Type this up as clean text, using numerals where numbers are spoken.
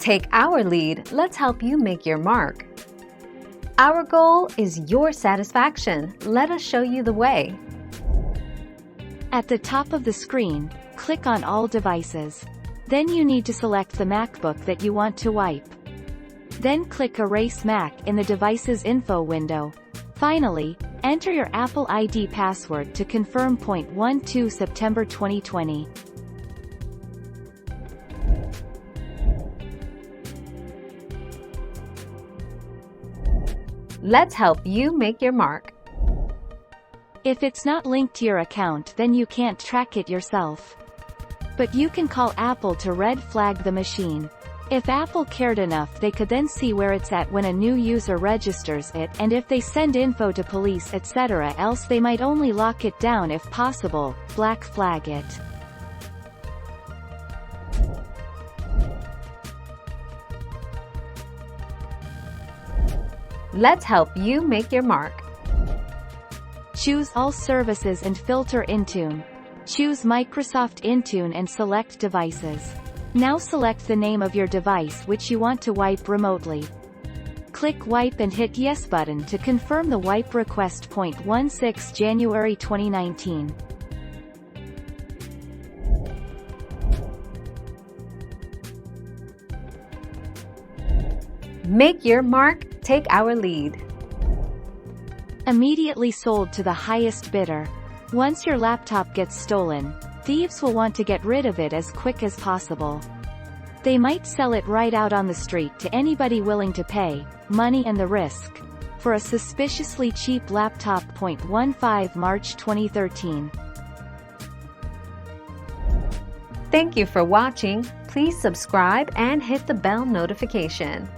Take our lead, let's help you make your mark. Our goal is your satisfaction. Let us show you the way. At the top of the screen, click on All Devices. Then you need to select the MacBook that you want to wipe. Then click Erase Mac in the Devices info window. Finally, enter your Apple ID password to confirm. 12 September 2020. Let's help you make your mark. If it's not linked to your account, then you can't track it yourself. But you can call Apple to red flag the machine. If Apple cared enough, they could then see where it's at when a new user registers it, and if they send info to police etc. Else they might only lock it down if possible, black flag it. Let's help you make your mark. Choose All Services and filter Intune. Choose Microsoft Intune and select Devices. Now select the name of your device which you want to wipe remotely. Click Wipe and hit Yes button to confirm the wipe request. 16 January 2019. Make your mark, take our lead. Immediately sold to the highest bidder. Once your laptop gets stolen, thieves will want to get rid of it as quick as possible. They might sell it right out on the street to anybody willing to pay money and the risk for a suspiciously cheap laptop. 15 March 2013. Thank you for watching. Please subscribe and hit the bell notification.